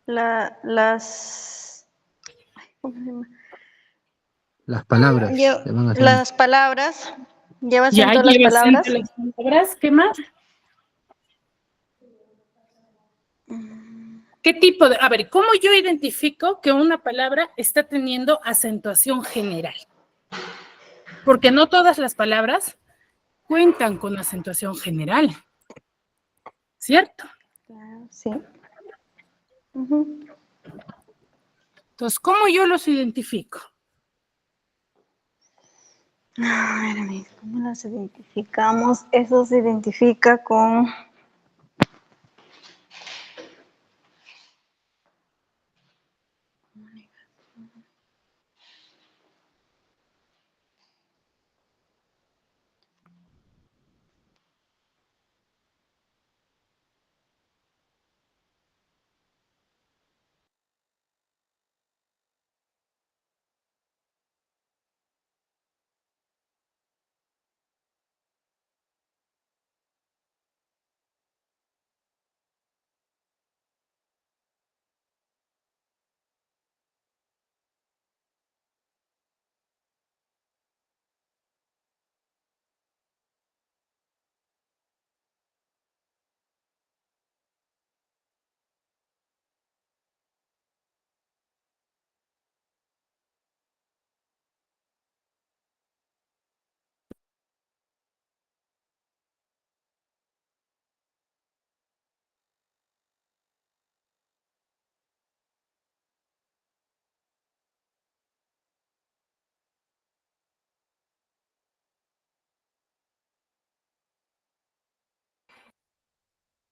las, ¿cómo se llama? Las palabras le van haciendo. Las palabras, lleva Ya acento las lleva acento palabras. las palabras. ¿Qué más? ¿Qué tipo de...? A ver, ¿cómo yo identifico que una palabra está teniendo acentuación general? Porque no todas las palabras cuentan con acentuación general, ¿cierto? Claro, sí. Ujú. Entonces, ¿cómo yo los identifico? A ver, amiga, ¿cómo las identificamos? Eso se identifica con...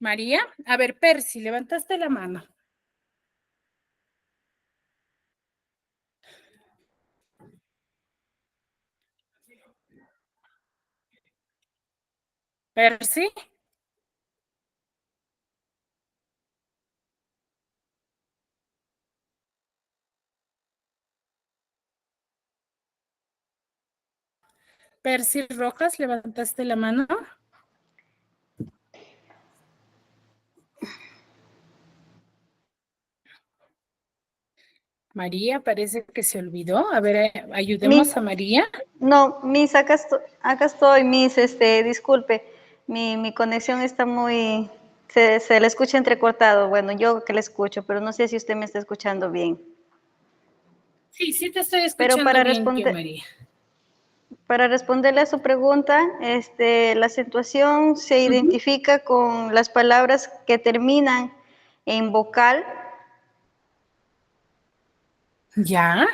María, a ver, Percy, levantaste la mano. Percy. Percy Rojas, levantaste la mano. María, parece que se olvidó. A ver, ayudemos a María. No, Miss, acá estoy, Miss, disculpe, mi conexión está muy, se le escucha entrecortado. Bueno, yo que le escucho, pero no sé si usted me está escuchando bien. Sí, sí te estoy Pero escuchando bien yo, María. para responderle a su pregunta, la acentuación se identifica con las palabras que terminan en vocal. Ya.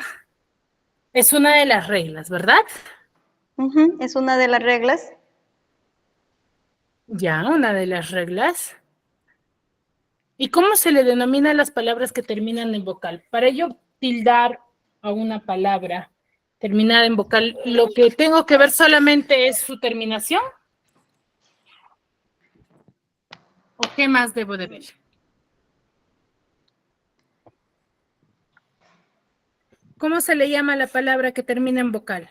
Es una de las reglas, ¿verdad? Es una de las reglas. Ya, una de las reglas. ¿Y cómo se le denomina a las palabras que terminan en vocal? Para yo tildar a una palabra terminada en vocal, ¿lo que tengo que ver solamente es su terminación? ¿O qué más debo de ver? ¿Cómo se le llama a la palabra que termina en vocal?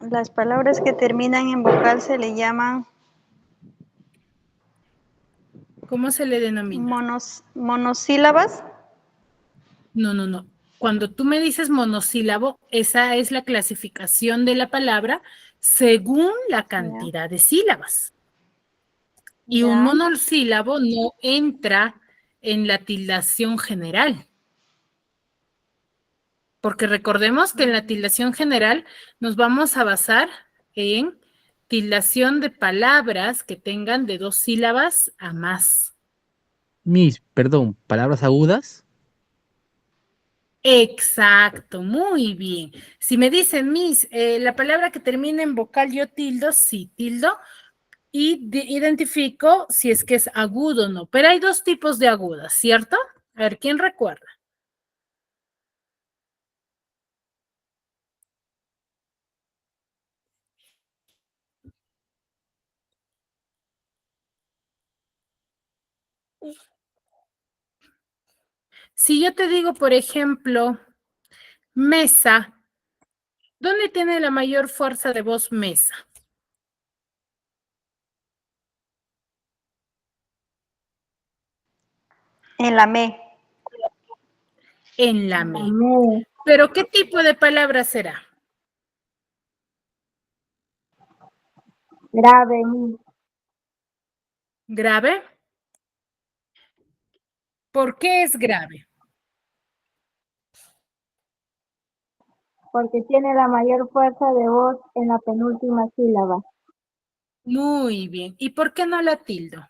Las palabras que terminan en vocal se le llaman ¿Cómo se le denomina? monosílabas. No, no, no. Cuando tú me dices monosílabo, esa es la clasificación de la palabra según la Ya, cantidad de sílabas. Y un ya. monosílabo no entra en la tildación general. Porque recordemos que en la tildación general nos vamos a basar en tildación de palabras que tengan de 2 sílabas a más. Mis, perdón, palabras agudas. Exacto, muy bien. Si me dicen, Miss, la palabra que termina en vocal, yo tildo, sí, tildo, y identifico si es que es agudo o no. Pero hay 2 tipos de agudas, ¿cierto? A ver, ¿quién recuerda? Si yo te digo, por ejemplo, mesa, ¿dónde tiene la mayor fuerza de voz mesa? En la me. En la me. ¿Pero qué tipo de palabra será? Grave. ¿Grave? ¿Por qué es grave? Porque tiene la mayor fuerza de voz en la penúltima sílaba. Muy bien. ¿Y por qué no la tildo?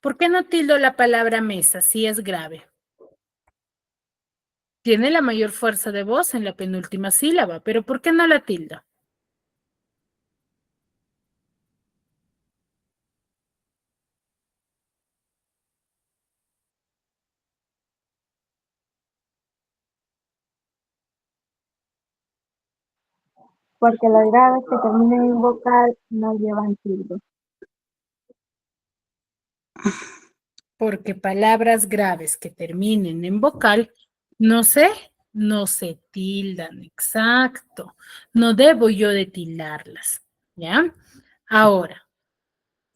¿Por qué no tildo la palabra mesa si es grave? Tiene la mayor fuerza de voz en la penúltima sílaba, pero ¿por qué no la tildo? Porque las graves que terminan en vocal no llevan tilde. Porque palabras graves que terminen en vocal no se tildan, exacto. No debo yo de tildarlas, ¿ya? Ahora,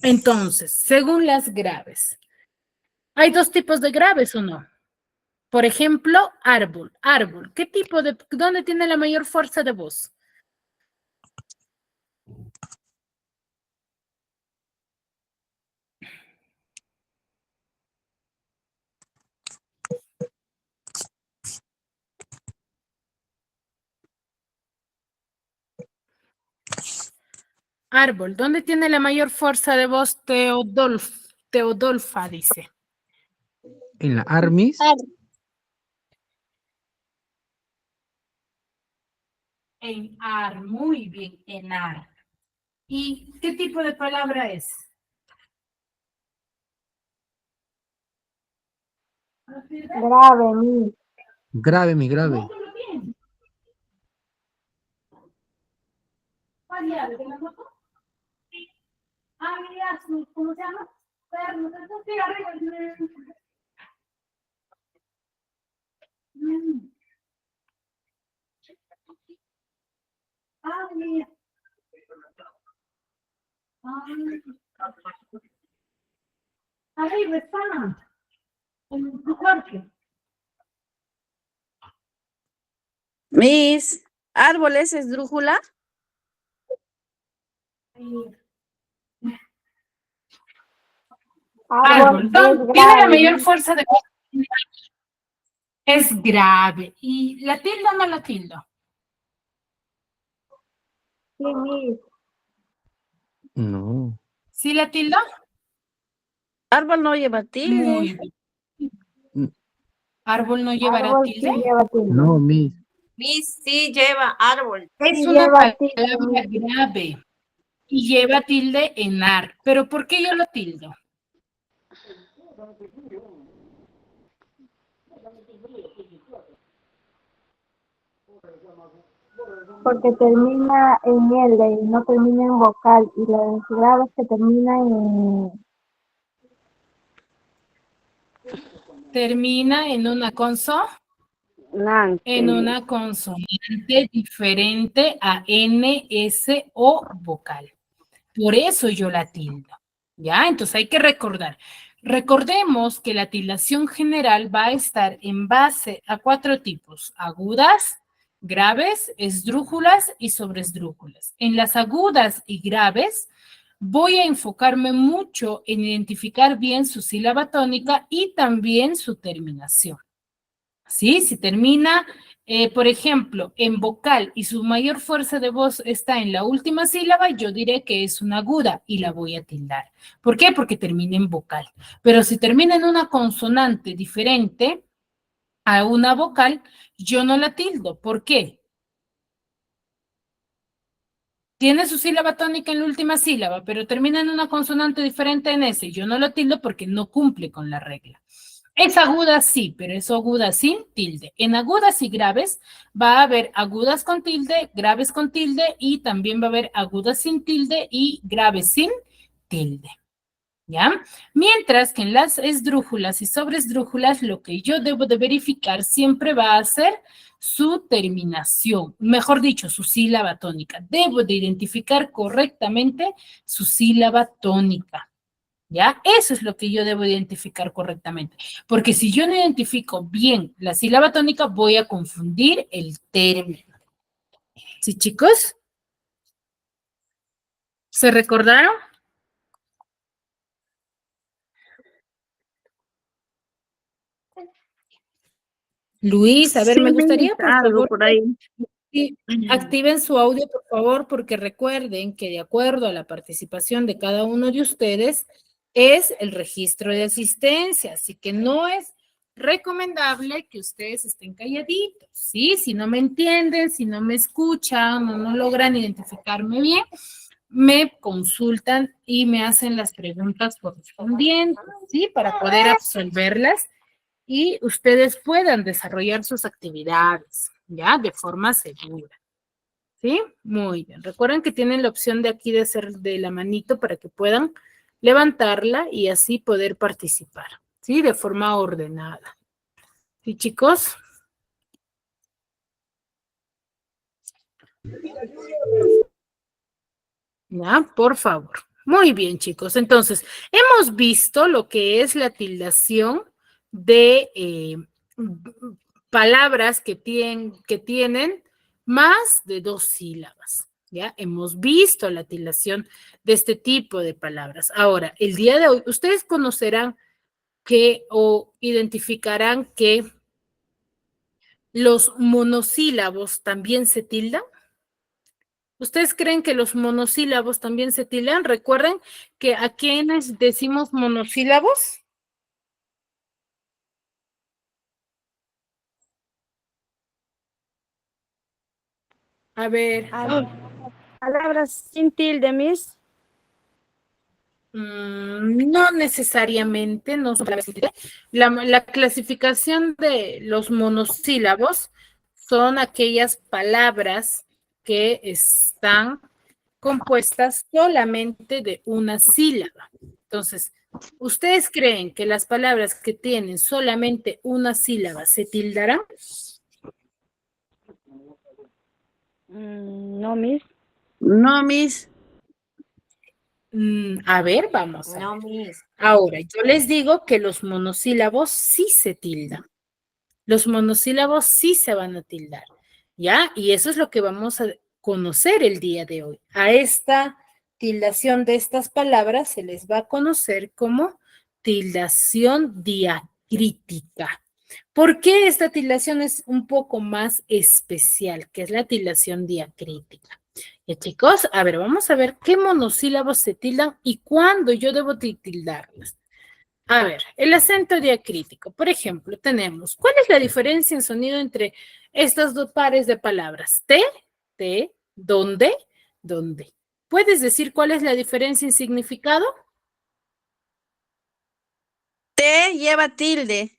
entonces, según las graves, ¿hay dos tipos de graves o no? Por ejemplo, árbol, árbol. ¿Qué tipo de, dónde tiene la mayor fuerza de voz? Árbol, ¿dónde tiene la mayor fuerza de voz Teodolfa dice? En la armis. En ar, muy bien, en ar. ¿Y qué tipo de palabra es? Grave. Grave, mi grave. Nótalo bien. ¿Cuál llave? ¿Te la noto? Sí. Ah, mira, ¿cómo se llama? Perno, sí, arriba. Ah, mira. Arriba está. En tu cuarto. Mis árboles, esdrújula. Árbol es Tiene la grave. mayor fuerza de voz. Es grave. ¿Y la tilda o no la tildo? Sí, mis. No. ¿Sí la tildo? Árbol no lleva tilde. Muy bien. ¿Árbol no llevará Árbol tilde? sí lleva tilde. No, mis. Miss, sí lleva árbol. Es Sí una lleva tilde, palabra grave y lleva tilde en ar. ¿Pero por qué yo lo tildo? Porque termina en L y no termina en vocal. Y las graves que terminan en... Termina en una Nante. en una consonante diferente a N, S o vocal. Por eso yo la tildo. ¿Ya? Entonces hay que recordar. Recordemos que la tildación general va a estar en base a 4 tipos: agudas, graves, esdrújulas y sobresdrújulas. En las agudas y graves voy a enfocarme mucho en identificar bien su sílaba tónica y también su terminación. ¿Sí? Si termina, por ejemplo, en vocal y su mayor fuerza de voz está en la última sílaba, yo diré que es una aguda y la voy a tildar. ¿Por qué? Porque termina en vocal. Pero si termina en una consonante diferente a una vocal, yo no la tildo. ¿Por qué? Tiene su sílaba tónica en la última sílaba, pero termina en una consonante diferente en ese. Yo no lo tildo porque no cumple con la regla. Es aguda, sí, pero es aguda sin tilde. En agudas y graves va a haber agudas con tilde, graves con tilde y también va a haber agudas sin tilde y graves sin tilde. ¿Ya? Mientras que en las esdrújulas y sobresdrújulas lo que yo debo de verificar siempre va a ser su terminación, mejor dicho, su sílaba tónica. Debo de identificar correctamente su sílaba tónica. ¿Ya? Eso es lo que yo debo identificar correctamente. Porque si yo no identifico bien la sílaba tónica, voy a confundir el término. ¿Sí, chicos? ¿Se recordaron? Luis, a ver, Sí, me Miss, gustaría, por algo favor, por ahí. sí, activen su audio, por favor, porque recuerden que de acuerdo a la participación de cada uno de ustedes es el registro de asistencia, así que no es recomendable que ustedes estén calladitos, ¿sí? Si no me entienden, si no me escuchan o no logran identificarme bien, me consultan y me hacen las preguntas correspondientes, ¿sí? Para poder absolverlas y ustedes puedan desarrollar sus actividades, ¿ya? De forma segura, ¿sí? Muy bien. Recuerden que tienen la opción de aquí de hacer de la manito para que puedan levantarla y así poder participar, ¿sí? De forma ordenada. ¿Sí, chicos? Ya, por favor. Muy bien, chicos. Entonces, hemos visto lo que es la tildación de palabras que tienen más de 2 sílabas. ¿Ya? Hemos visto la tildación de este tipo de palabras. Ahora, el día de hoy, ustedes conocerán que o identificarán que los monosílabos también se tildan. ¿Ustedes creen que los monosílabos también se tildan? Recuerden que a quienes decimos monosílabos. A ver, Palabras sin tilde, Miss. no necesariamente, no son palabras sin tilde. La clasificación de los monosílabos son aquellas palabras que están compuestas solamente de una sílaba. Entonces, ¿ustedes creen que las palabras que tienen solamente una sílaba se tildarán? No, Miss. No, Miss. A ver, vamos a ver. No, Miss. Ahora, yo les digo que los monosílabos sí se tildan. Los monosílabos sí se van a tildar, ¿ya? Y eso es lo que vamos a conocer el día de hoy. A esta tildación de estas palabras se les va a conocer como tildación diacrítica. ¿Por qué esta tildación es un poco más especial, que es la tildación diacrítica? Y chicos, a ver, vamos a ver qué monosílabos se tildan y cuándo yo debo tildarlas. A ver, el acento diacrítico. Por ejemplo, tenemos, ¿cuál es la diferencia en sonido entre estas dos pares de palabras? Te, dónde, dónde. ¿Puedes decir cuál es la diferencia en significado? Te lleva tilde.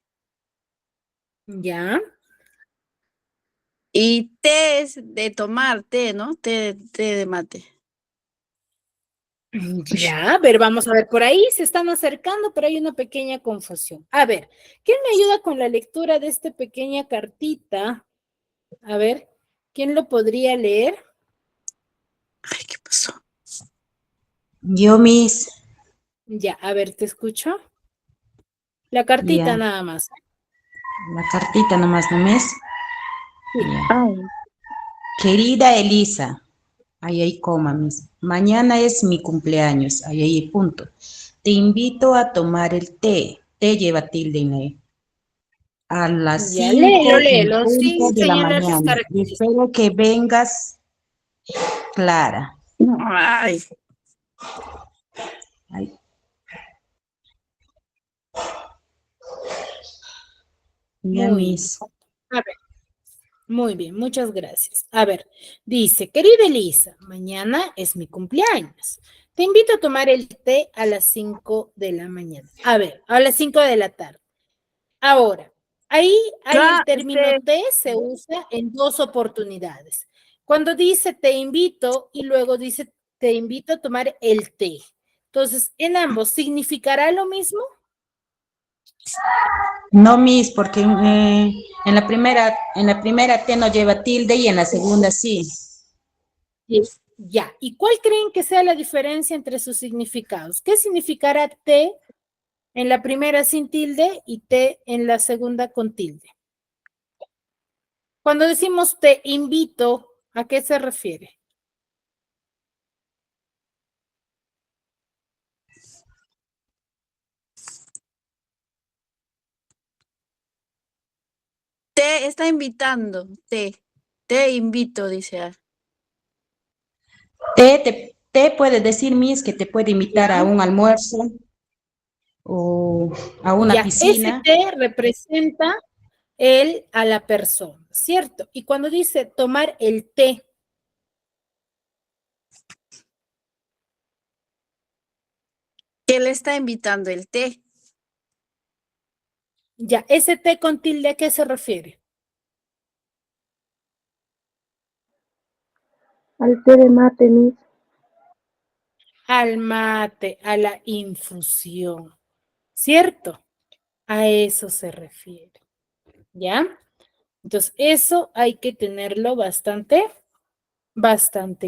Ya. Y té es de tomar, té, ¿no? Té de mate. Ya, a ver, vamos a ver, por ahí se están acercando, pero hay una pequeña confusión. A ver, ¿quién me ayuda con la lectura de esta pequeña cartita? A ver, ¿quién lo podría leer? Ay, ¿qué pasó? Yo, Miss, Ya, a ver, te escucho. La cartita ya, nada más. la cartita nomás, ¿no, Miss? Ya. Ay. Querida Elisa, ahí coma, Miss. Mañana es mi cumpleaños, ahí punto. Te invito a tomar el té. Té lleva tilde en la E. A las Ya, 5 en léelo, punto sin de la señalar las mañana. Y características. espero que vengas, Clara. Ay. Ay. Ya, Muy Miss. bien. A ver, muy bien, muchas gracias. A ver, dice, querida Elisa, mañana es mi cumpleaños. Te invito a tomar el té a las 5 de la mañana. A ver, a las 5 de la tarde. Ahora, ahí el término té se usa en dos oportunidades. Cuando dice te invito y luego dice te invito a tomar el té. Entonces, en ambos, ¿significará lo mismo? No, Miss, porque en la primera T no lleva tilde y en la segunda sí. Ya. ¿Y cuál creen que sea la diferencia entre sus significados? ¿Qué significará T en la primera sin tilde y T en la segunda con tilde? Cuando decimos te invito, ¿a qué se refiere? Te está invitando, te invito, dice. Te puede decir, Miss, que te puede invitar a un almuerzo o a una Ya, ese piscina. T representa él a la persona, ¿cierto? Y cuando dice tomar el té, ¿Qué le está invitando el té? ya, ese té con tilde, ¿a qué se refiere? Al té de mate, Miss. Al mate, a la infusión, ¿cierto? A eso se refiere, ¿ya? Entonces, eso hay que tenerlo bastante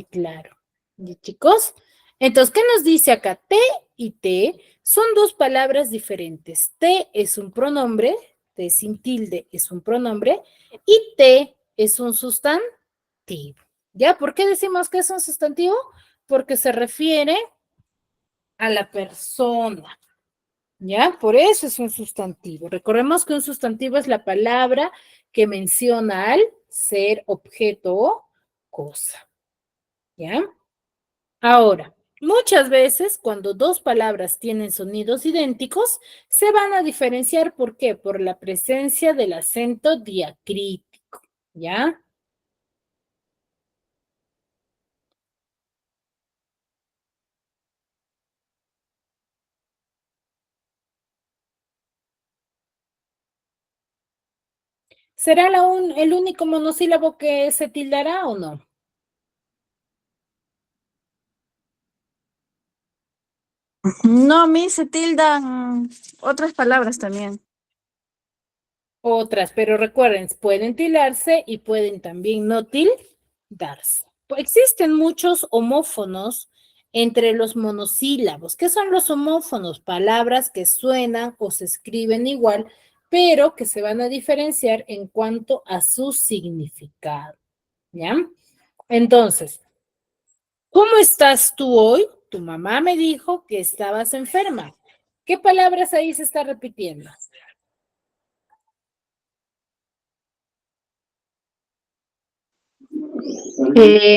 claro. ¿Y chicos? Entonces, ¿qué nos dice acá? Te y te son dos palabras diferentes. Te es un pronombre, te sin tilde es un pronombre, y te es un sustantivo. ¿Ya? ¿Por qué decimos que es un sustantivo? Porque se refiere a la persona. ¿Ya? Por eso es un sustantivo. Recordemos que un sustantivo es la palabra que menciona al ser, objeto o cosa. ¿Ya? Ahora, muchas veces cuando dos palabras tienen sonidos idénticos, se van a diferenciar. ¿Por qué? Por la presencia del acento diacrítico. ¿Ya? ¿Será el único monosílabo que se tildará o no? No, Miss, se tildan otras palabras también. Otras, pero recuerden, pueden tildarse y pueden también no tildarse. Existen muchos homófonos entre los monosílabos. ¿Qué son los homófonos? Palabras que suenan o se escriben igual, pero que se van a diferenciar en cuanto a su significado. ¿Ya? Entonces, ¿cómo estás tú hoy? Tu mamá me dijo que estabas enferma. ¿Qué palabras ahí se está repitiendo?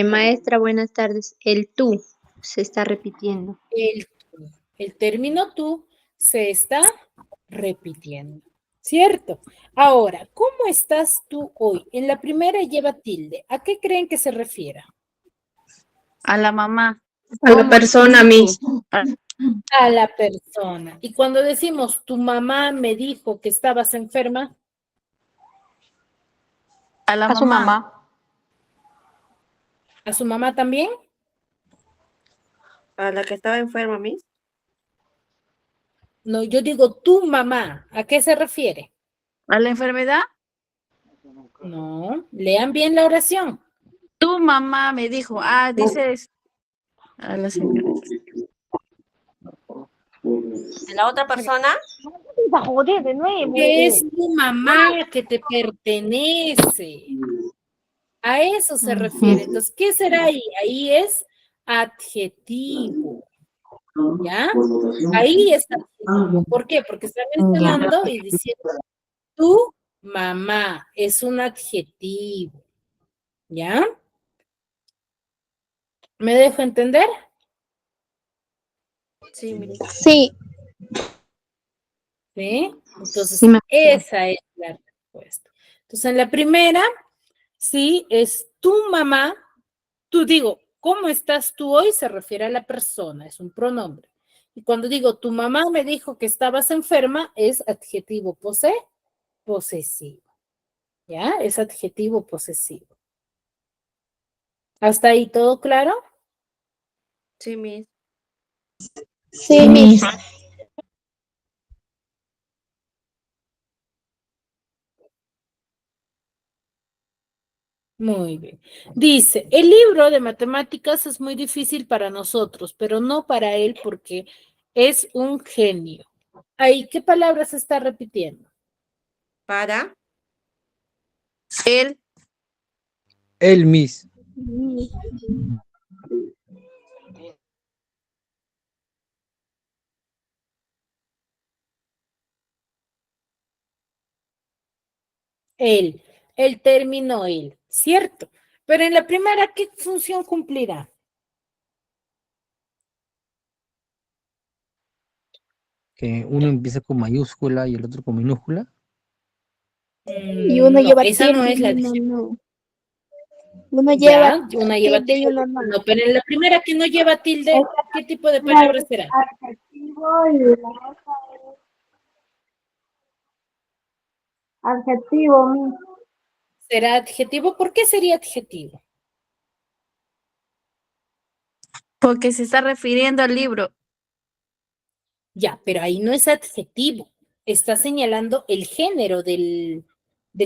Maestra, buenas tardes. El tú se está repitiendo. El tú. El término tú se está repitiendo, ¿cierto? Ahora, ¿cómo estás tú hoy? En la primera lleva tilde. ¿A qué creen que se refiera? A la mamá. A la ¿Cómo persona, estás tú? Miss. A la persona. Y cuando decimos tu mamá me dijo que estabas enferma, A la A su mamá. mamá. ¿a su mamá también? A la que estaba enferma, Miss. No, yo digo tu mamá. ¿A qué se refiere? ¿A la enfermedad? No, lean bien la oración. Tu mamá me dijo. Ah, dices a la señora. ¿De la otra persona? Que es tu mamá que te pertenece. A eso se refiere. Entonces, ¿qué será ahí? Ahí es adjetivo. ¿Ya? Ahí es adjetivo. ¿Por qué? Porque está mencionando y diciendo tu mamá. Es un adjetivo. ¿Ya? ¿Me dejo entender? Sí, Miss. Sí, ¿Sí? Entonces, sí, esa es la respuesta. Entonces, en la primera, sí, es tu mamá. Tú digo, ¿cómo estás tú hoy? Se refiere a la persona, es un pronombre. Y cuando digo, tu mamá me dijo que estabas enferma, es adjetivo posesivo. ¿Ya? Es adjetivo posesivo. ¿Hasta ahí todo claro? Sí, Miss. Sí, Miss. Muy bien. Dice, el libro de matemáticas es muy difícil para nosotros, pero no para él porque es un genio. Ahí, ¿qué palabra se está repitiendo? Para. Él, El Miss. Él, el término él, ¿cierto? Pero en la primera, ¿qué función cumplirá? Que uno empieza con mayúscula y el otro con minúscula. Y uno No, lleva esa no tilde es y la uno de... no. Uno lleva Ya, una lleva tilde y tilde, uno no. no, pero en la primera que no lleva tilde, Esta ¿qué tipo de palabra palabra es será? adjetivo y la otra es adjetivo, Miss. ¿Será adjetivo? ¿Por qué sería adjetivo? porque se está refiriendo al libro. Ya, pero ahí no es adjetivo. Está señalando el género del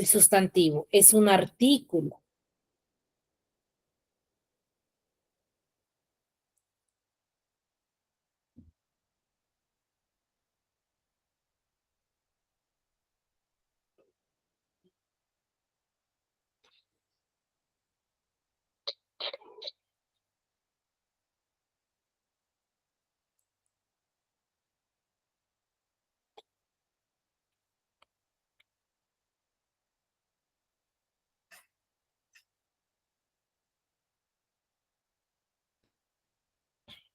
sustantivo. Es un artículo.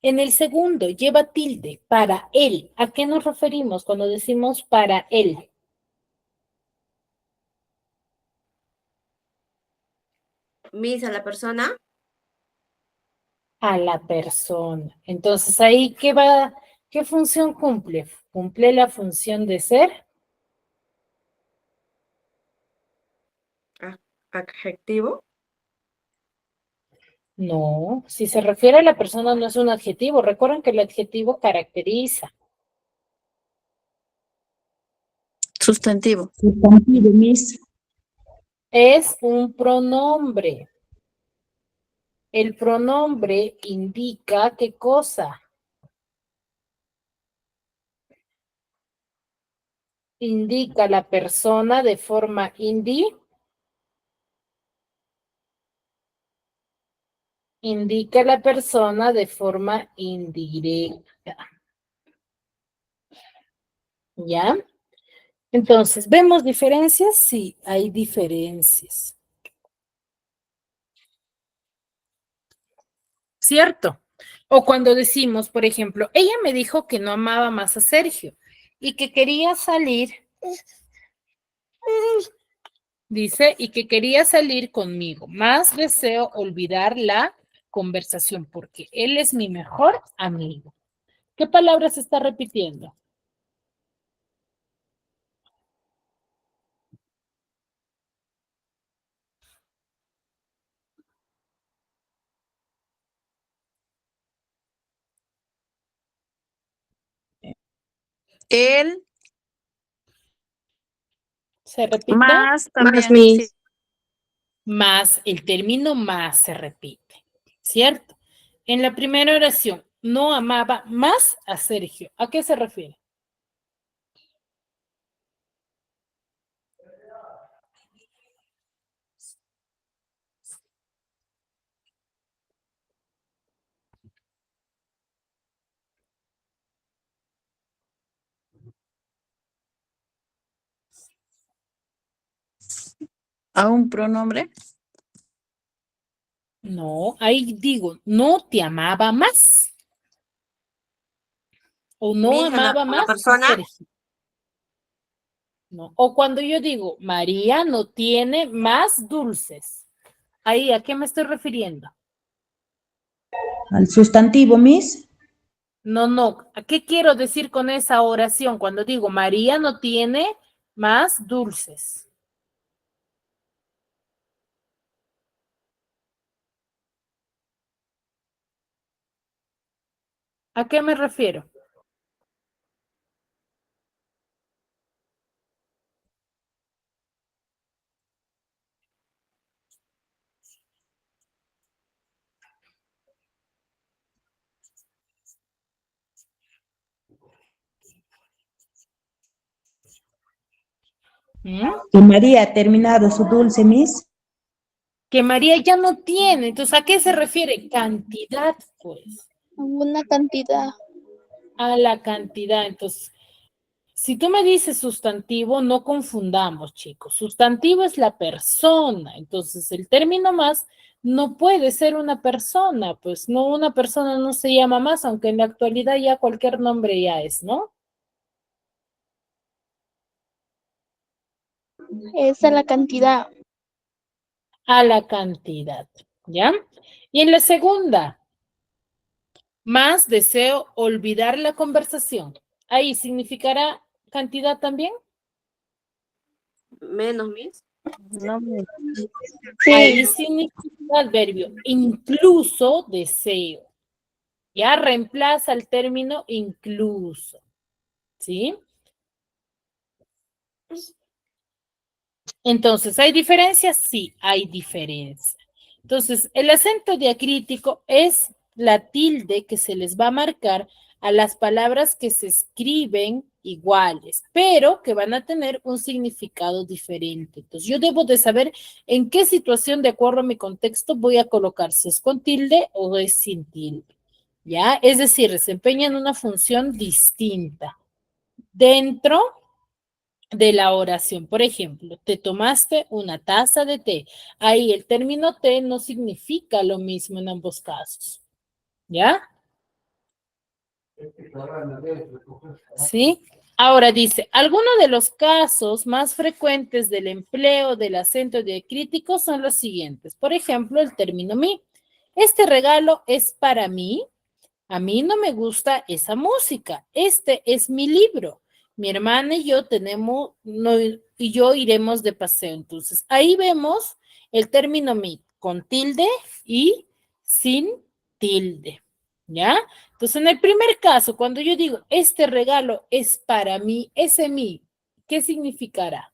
En el segundo lleva tilde para él. ¿A qué nos referimos cuando decimos para él? Miss a la persona. A la persona. Entonces ahí, ¿qué función cumple? ¿Cumple la función de ser? Adjetivo. No, si se refiere a la persona no es un adjetivo. Recuerden que el adjetivo caracteriza. Sustantivo. Sustantivo, Miss. Es un pronombre. El pronombre indica qué cosa. Indica la persona de forma indica la persona de forma indirecta. ¿Ya? Entonces, ¿vemos diferencias? Sí, hay diferencias. ¿Cierto? O cuando decimos, por ejemplo, ella me dijo que no amaba más a Sergio y que quería salir, dice, y que quería salir conmigo. Más deseo olvidar la conversación porque él es mi mejor amigo. ¿Qué palabra se está repitiendo? Él, ¿Se repite? más Más también, sí. Miss. Más, el término más se repite, ¿cierto? En la primera oración, no amaba más a Sergio. ¿A qué se refiere? A un pronombre. No, ahí digo, no te amaba más. O no Miss amaba a la más a persona. Sergio. No. O cuando yo digo, María no tiene más dulces. Ahí, ¿a qué me estoy refiriendo? Al sustantivo, Miss. No, no. ¿A qué quiero decir con esa oración cuando digo María no tiene más dulces? ¿A qué me refiero? ¿Mm? Que María ha terminado su dulce, Miss. Que María ya no tiene. Entonces, ¿a qué se refiere? Cantidad, pues. Una cantidad. A la cantidad. Entonces, si tú me dices sustantivo, no confundamos, chicos. Sustantivo es la persona. Entonces, el término más no puede ser una persona. Pues no, una persona no se llama más, aunque en la actualidad ya cualquier nombre ya es, ¿no? Esa es la cantidad. A la cantidad, ¿ya? Y en la segunda, más deseo olvidar la conversación. Ahí significará cantidad también. Menos, Miss. No, Ahí Sí, significa el verbio incluso deseo. Ya reemplaza el término incluso. ¿Sí? Entonces, ¿hay diferencias? Sí, hay diferencias. Entonces, el acento diacrítico es la tilde que se les va a marcar a las palabras que se escriben iguales, pero que van a tener un significado diferente. Entonces, yo debo de saber en qué situación, de acuerdo a mi contexto, voy a colocar si es con tilde o es sin tilde. ¿Ya? Es decir, desempeñan una función distinta. Dentro de la oración. Por ejemplo, te tomaste una taza de té. Ahí el término té no significa lo mismo en ambos casos. ¿Ya? ¿Sí? Ahora dice, algunos de los casos más frecuentes del empleo del acento diacrítico son los siguientes. Por ejemplo, el término mi. Este regalo es para mí. A mí no me gusta esa música. Este es mi libro. Mi hermana y yo tenemos, no, y yo iremos de paseo. Entonces, ahí vemos el término mi con tilde y sin tilde. ¿Ya? Entonces, en el primer caso, cuando yo digo, este regalo es para mí, ese mí, ¿qué significará?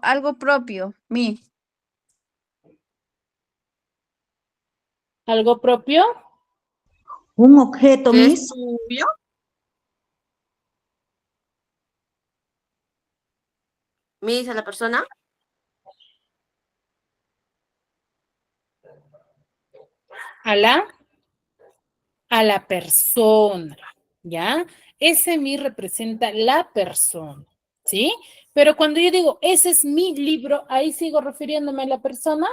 algo propio, mi. ¿Algo propio? Un objeto, ¿Qué es Miss. tuyo? Miss a la persona. A la persona, ¿ya? Ese mi representa la persona, ¿sí? Pero cuando yo digo, ese es mi libro, ahí sigo refiriéndome a la persona.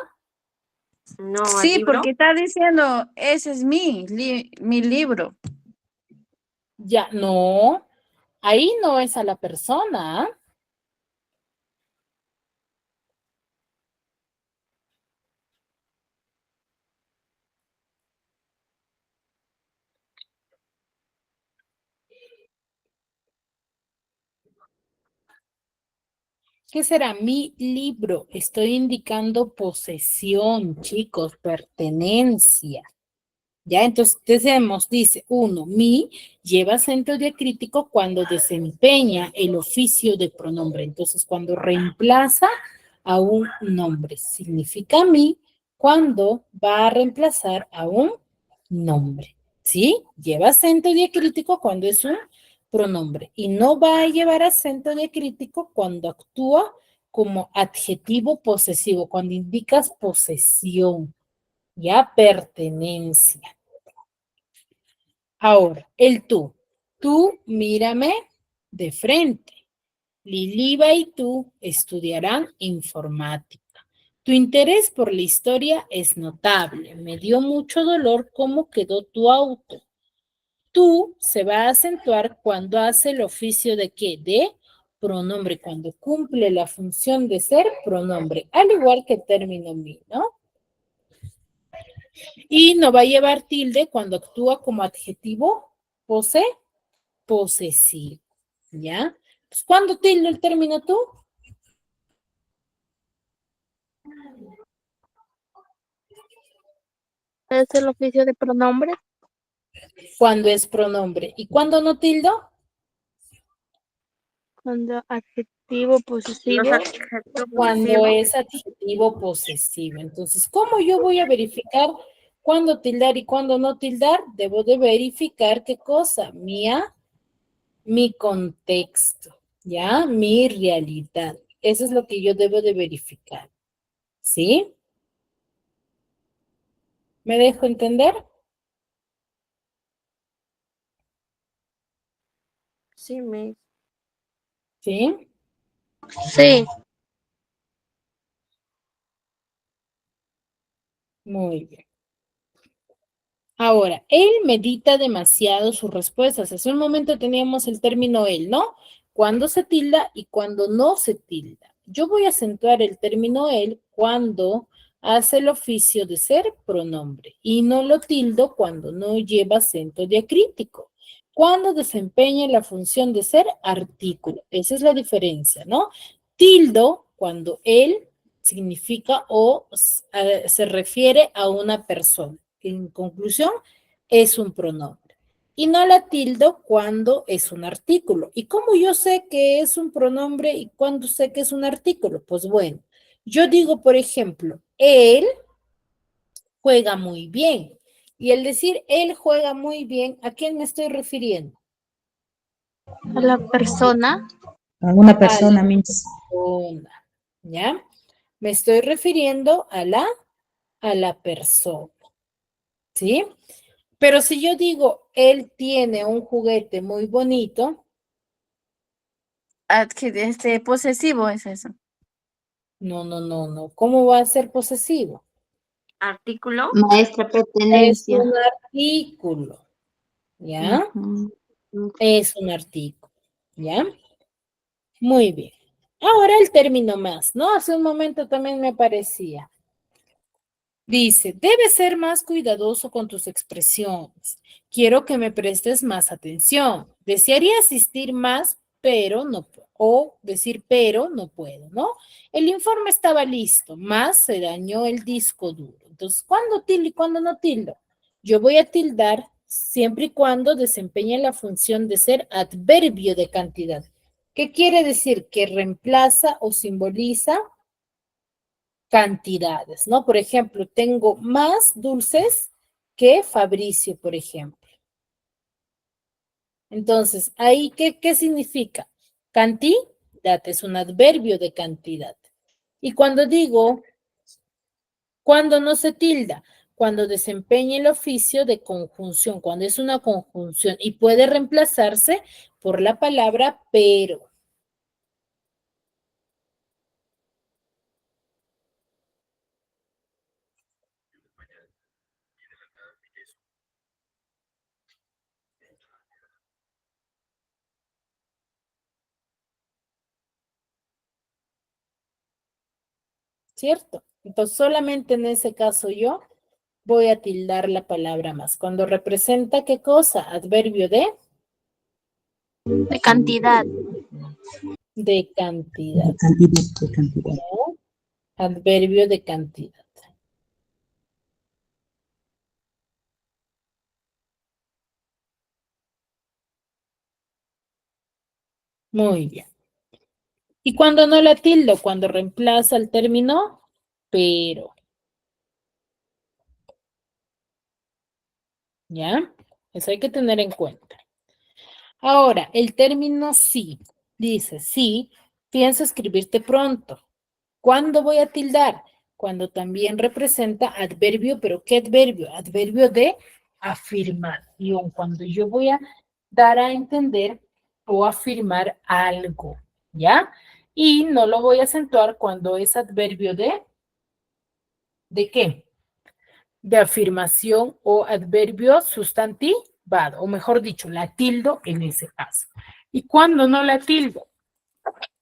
No, al Sí, libro. porque está diciendo, ese es mi libro. Ya, no, ahí no es a la persona, ¿ah? ¿Qué será mi libro? Estoy indicando posesión, chicos, pertenencia. Ya, entonces decimos, dice uno, mi lleva acento diacrítico cuando desempeña el oficio de pronombre. Entonces, cuando reemplaza a un nombre, significa mi cuando va a reemplazar a un nombre. ¿Sí? Lleva acento diacrítico cuando es un pronombre y no va a llevar acento diacrítico cuando actúa como adjetivo posesivo, cuando indicas posesión, ya pertenencia. Ahora, el tú. Tú mírame de frente. Liliva y tú estudiarán informática. Tu interés por la historia es notable. Me dio mucho dolor cómo quedó tu auto. Tú se va a acentuar cuando hace el oficio de qué? De pronombre, cuando cumple la función de ser pronombre, al igual que el término mi, ¿no? Y no va a llevar tilde cuando actúa como adjetivo posesivo, ¿ya? Pues, ¿cuándo tildo el término tú? es el oficio de pronombre. Cuando es pronombre. ¿Y cuándo no tildo? Cuando adjetivo posesivo. Los adjetivos Cuando posesivos. es adjetivo posesivo. Entonces, ¿cómo yo voy a verificar ¿Cuándo tildar y cuándo no tildar? Debo de verificar qué cosa, mi contexto, ¿ya? Mi realidad. Eso es lo que yo debo de verificar, ¿sí? ¿Me dejo entender? Sí, Miss. ¿Sí? Sí. Muy bien. Ahora, él medita demasiado sus respuestas. Hace un momento teníamos el término él, ¿no? Cuando se tilda y cuando no se tilda. Yo voy a acentuar el término él cuando hace el oficio de ser pronombre y no lo tildo cuando no lleva acento diacrítico. Cuando desempeña la función de ser artículo. Esa es la diferencia, ¿no? Tildo cuando él significa o se refiere a una persona. En conclusión, es un pronombre. Y no la tildo cuando es un artículo. ¿Y cómo yo sé que es un pronombre y cuándo sé que es un artículo? Pues bueno, yo digo, por ejemplo, él juega muy bien. Y el decir él juega muy bien, ¿a quién me estoy refiriendo? A la persona. A una A la persona, Miss. persona, ¿ya? Me estoy refiriendo a la persona, ¿sí? Pero si yo digo, él tiene un juguete muy bonito, Posesivo es eso. no. ¿Cómo va a ser posesivo? Artículo. Maestra, Es pertenencia. un artículo, ¿ya? Ujú. Es un artículo, ¿ya? Muy bien. Ahora el término más, ¿no? Hace un momento también me parecía. Dice, debes ser más cuidadoso con tus expresiones. Quiero que me prestes más atención. Desearía asistir más, pero no puedo. O decir, pero no puedo, ¿no? El informe estaba listo, más se dañó el disco duro. Entonces, ¿cuándo tildo y cuándo no tildo? Yo voy a tildar siempre y cuando desempeñe la función de ser adverbio de cantidad. ¿Qué quiere decir? Que reemplaza o simboliza cantidades, ¿no? Por ejemplo, tengo más dulces que Fabricio, por ejemplo. Entonces, ahí, ¿qué significa? Cantidad es un adverbio de cantidad. Y cuando digo, cuando no se tilda, cuando desempeña el oficio de conjunción, cuando es una conjunción y puede reemplazarse por la palabra pero. ¿Cierto? Entonces, solamente en ese caso yo voy a tildar la palabra más. Cuando representa, ¿qué cosa? Adverbio De cantidad. de cantidad. De cantidad, de cantidad. ¿No? Adverbio de cantidad. Muy bien. ¿Y cuando no la tildo? Cuando reemplaza el término pero. ¿Ya? Eso hay que tener en cuenta. Ahora, el término sí. Dice, sí, pienso escribirte pronto. ¿Cuándo voy a tildar? Cuando también representa adverbio, pero ¿qué adverbio? Adverbio de afirmación. Cuando yo voy a dar a entender o afirmar algo, ¿ya? Y no lo voy a acentuar cuando es adverbio ¿de qué? De afirmación o adverbio sustantivado, o mejor dicho, la tildo en ese caso. ¿Y cuando no la tildo?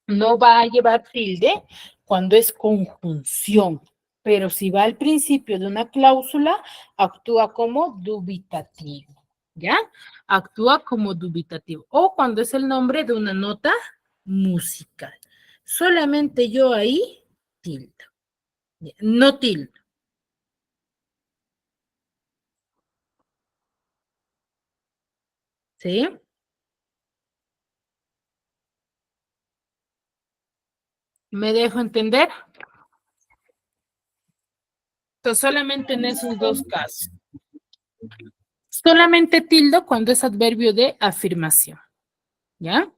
No va a llevar tilde cuando es conjunción, pero si va al principio de una cláusula, actúa como dubitativo, ¿ya? Actúa como dubitativo. O cuando es el nombre de una nota musical. Solamente yo ahí tildo. No tildo. ¿Sí? ¿Me dejo entender? Entonces, solamente en esos dos casos. Solamente tildo cuando es adverbio de afirmación. ¿Ya?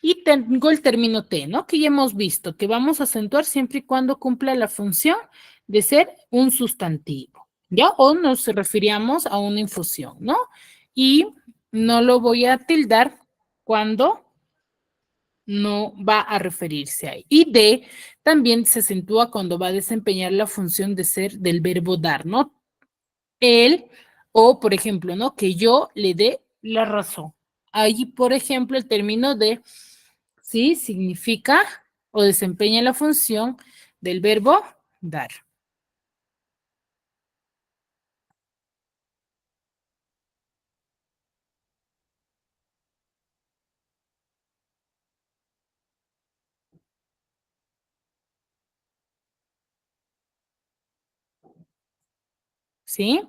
Y tengo el término T, ¿no? Que ya hemos visto, que vamos a acentuar siempre y cuando cumpla la función de ser un sustantivo, ¿ya? O nos referíamos a una infusión, ¿no? Y no lo voy a tildar cuando no va a referirse a. Y D también se acentúa cuando va a desempeñar la función de ser del verbo dar, ¿no? Él, o por ejemplo, ¿no? Que yo le dé la razón. Ahí, por ejemplo, el término de, sí, significa o desempeña la función del verbo dar. ¿Sí?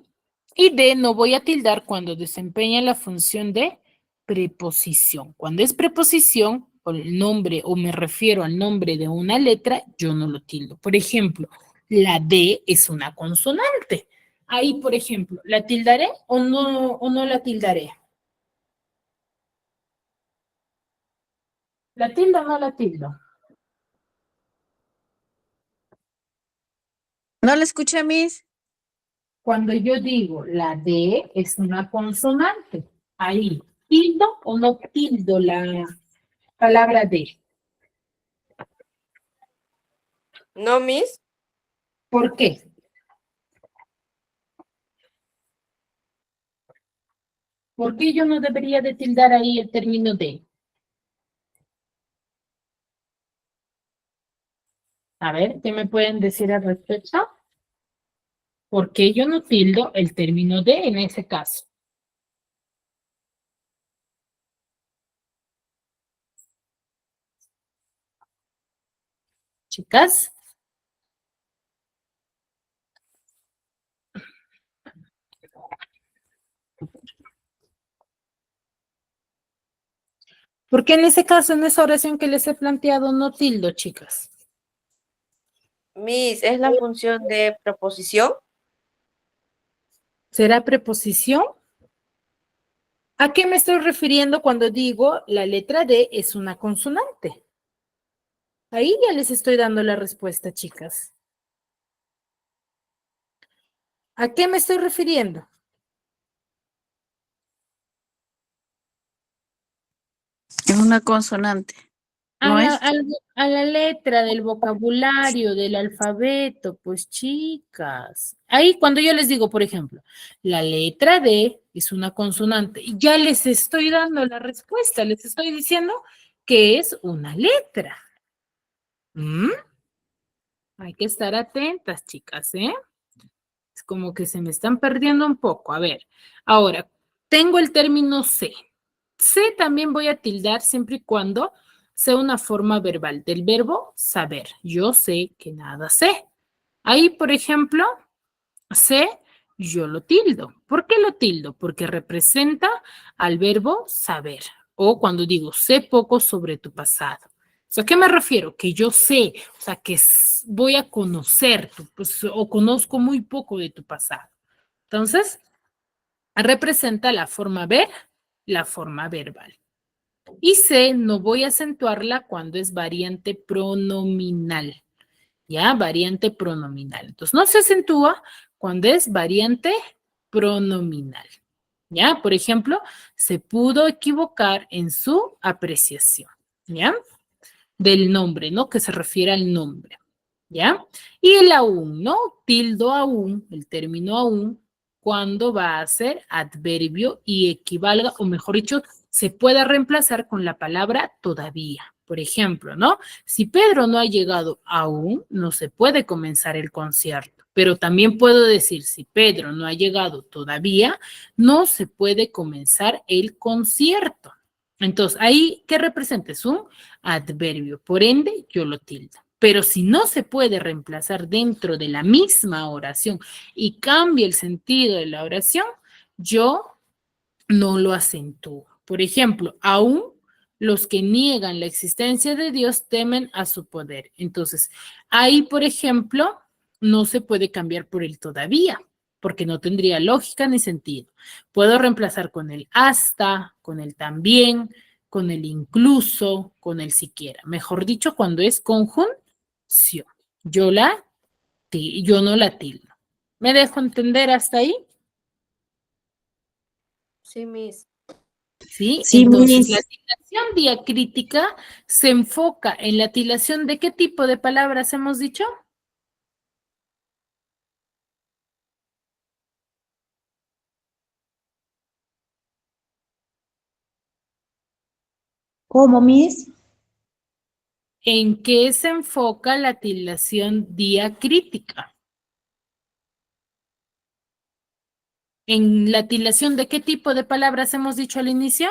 Y de no voy a tildar cuando desempeña la función de preposición. Cuando es preposición, por el nombre o me refiero al nombre de una letra, yo no lo tildo. Por ejemplo, la D es una consonante. Ahí, por ejemplo, ¿la tildaré o no la tildaré? ¿La tildo o no la tildo? No la escuché, Miss. Cuando yo digo la D es una consonante, ahí, ¿tildo o no tildo la palabra D? ¿No, Miss? ¿Por qué? ¿Por qué yo no debería de tildar ahí el término D? A ver, ¿qué me pueden decir al respecto? ¿Por qué yo no tildo el término D en ese caso? Chicas. ¿Por qué en ese caso, en esa oración que les he planteado, no tildo, chicas? Miss, ¿es la función de preposición? ¿Será preposición? ¿A qué me estoy refiriendo cuando digo la letra D es una consonante? Ahí ya les estoy dando la respuesta, chicas. ¿A qué me estoy refiriendo? Es una consonante. ¿No es? A la letra del vocabulario, del alfabeto, pues chicas. Ahí cuando yo les digo, por ejemplo, la letra D es una consonante, y ya les estoy dando la respuesta, les estoy diciendo que es una letra. ¿Mm? Hay que estar atentas, chicas, ¿eh? Es como que se me están perdiendo un poco. A ver, ahora, tengo el término C. C también voy a tildar siempre y cuando sea una forma verbal del verbo saber. Yo sé que nada sé. Ahí, por ejemplo, sé, yo lo tildo. ¿Por qué lo tildo? Porque representa al verbo saber. O cuando digo, sé poco sobre tu pasado. O sea, ¿a qué me refiero? Que yo sé, o sea, que voy a conocer, pues, o conozco muy poco de tu pasado. Entonces, representa la forma ver, la forma verbal. Y C no voy a acentuarla cuando es variante pronominal. ¿Ya? Variante pronominal. Entonces, no se acentúa cuando es variante pronominal. ¿Ya? Por ejemplo, se pudo equivocar en su apreciación. ¿Ya? Del nombre, ¿no? Que se refiere al nombre. ¿Ya? Y el aún, ¿no? Tildo aún, el término aún, cuando va a ser adverbio y equivalga, o mejor dicho, se pueda reemplazar con la palabra todavía. Por ejemplo, ¿no? Si Pedro no ha llegado aún, no se puede comenzar el concierto. Pero también puedo decir, si Pedro no ha llegado todavía, no se puede comenzar el concierto. Entonces, ahí, ¿qué representa? Es un adverbio. Por ende, yo lo tildo. Pero si no se puede reemplazar dentro de la misma oración y cambia el sentido de la oración, yo no lo acentúo. Por ejemplo, aún los que niegan la existencia de Dios temen a su poder. Entonces, ahí, por ejemplo, no se puede cambiar por el todavía, porque no tendría lógica ni sentido. Puedo reemplazar con el hasta, con el también, con el incluso, con el siquiera. Mejor dicho, cuando es conjunción. Yo no la tildo. ¿Me dejo entender hasta ahí? Sí, Miss. ¿Sí? Sí, Entonces, la Miss. tilación diacrítica se enfoca en la tilación de qué tipo de palabras hemos dicho. ¿Cómo, Miss? ¿En qué se enfoca la tilación diacrítica? ¿En la tilación de qué tipo de palabras hemos dicho al inicio?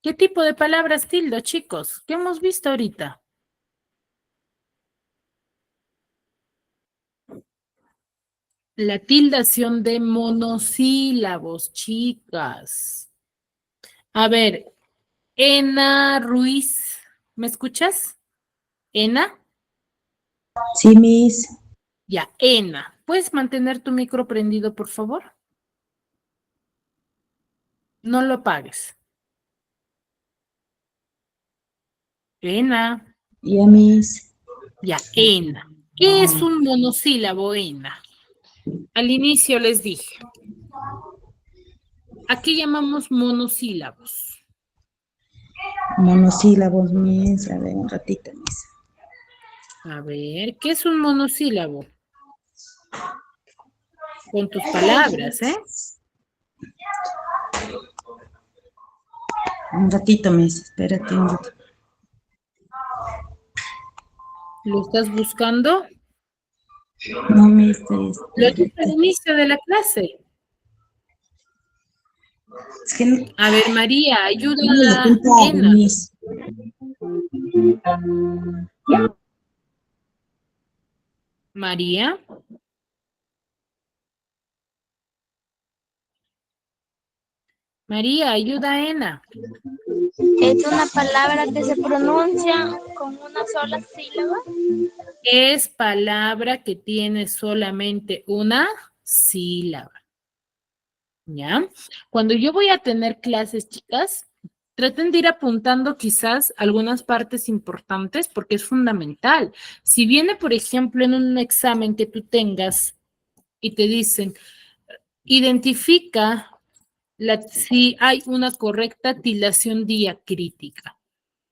¿Qué tipo de palabras tildo, chicos? ¿Qué hemos visto ahorita? La tildación de monosílabos, chicas. A ver, Ena Ruiz, ¿me escuchas? Ena, Sí, Miss. ya, Ena. ¿Puedes mantener tu micro prendido, por favor? No lo apagues. Ena, Ya, Miss. ya, Ena. ¿Qué es un monosílabo, Ena? Al inicio les dije. ¿A qué llamamos monosílabos? Monosílabos, Miss. A ver, un ratito, Miss. A ver, ¿qué es un monosílabo? Con tus palabras, ¿eh? Un ratito, Miss. Espérate un ratito. ¿Lo estás buscando? No, Miss. Lo dije al inicio de la clase. Es que no, A ver, María, ayuda Miss, a apuntado, Ena. Miss. María. María, ayuda a Ena. Es una palabra que se pronuncia con una sola sílaba. Es palabra que tiene solamente una sílaba. ¿Ya? Cuando yo voy a tener clases, chicas, traten de ir apuntando quizás algunas partes importantes porque es fundamental. Si viene, por ejemplo, en un examen que tú tengas y te dicen, identifica si hay una correcta tilación diacrítica.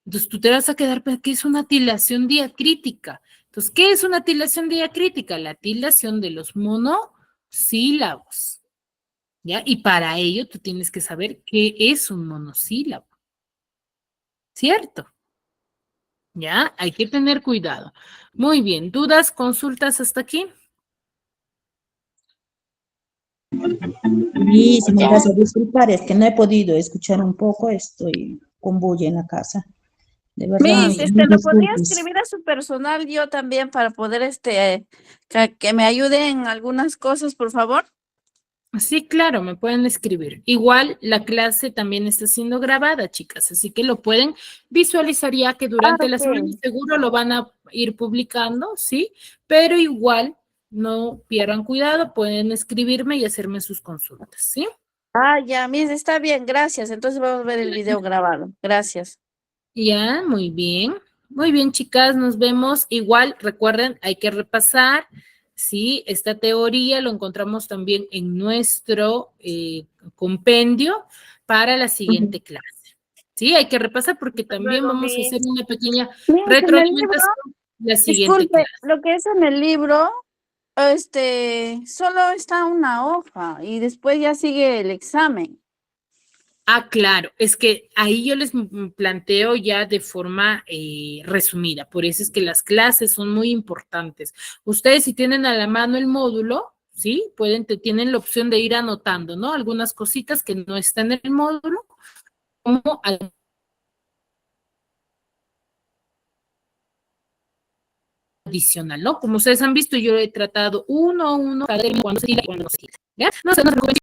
Entonces tú te vas a quedar, ¿pero qué es una tilación diacrítica? Entonces, ¿qué es una tilación diacrítica? La tilación de los monosílabos. ¿Ya? Y para ello tú tienes que saber qué es un monosílabo. ¿Cierto? ¿Ya? Hay que tener cuidado. Muy bien. ¿Dudas, consultas hasta aquí? Miss, me vas a disculpar, es que no he podido escuchar un poco, estoy con bulla en la casa. De verdad, Ah, Miss, bien. me ¿lo podría disculpes. escribir a su personal yo también para poder, que me ayude en algunas cosas, por favor? Sí, claro, me pueden escribir. Igual la clase también está siendo grabada, chicas, así que lo pueden visualizar ya que durante la semana Ok. seguro lo van a ir publicando, ¿sí? Pero igual no pierdan cuidado, pueden escribirme y hacerme sus consultas, ¿sí? Ah, ya, Miss, está bien, gracias. Entonces vamos a ver el video grabado. Gracias. Ya, muy bien. Muy bien, chicas, nos vemos. Igual, recuerden, hay que repasar, ¿sí? Esta teoría lo encontramos también en nuestro compendio para la siguiente clase. Sí, hay que repasar porque Hasta también luego, vamos a hacer Miss. una pequeña Miss, en el libro, retroalimentación la siguiente disculpe, clase. lo que es en el libro, solo está una hoja y después ya sigue el examen. Ah, claro, es que ahí yo les planteo ya de forma resumida, por eso es que las clases son muy importantes. Ustedes si tienen a la mano el módulo, ¿sí? Tienen la opción de ir anotando, ¿no? Algunas cositas que no están en el módulo, como adicional, ¿no? Como ustedes han visto, yo he tratado uno a uno cada término cuando se tilda y cuando no se tilda, ¿ya? No se preocupen.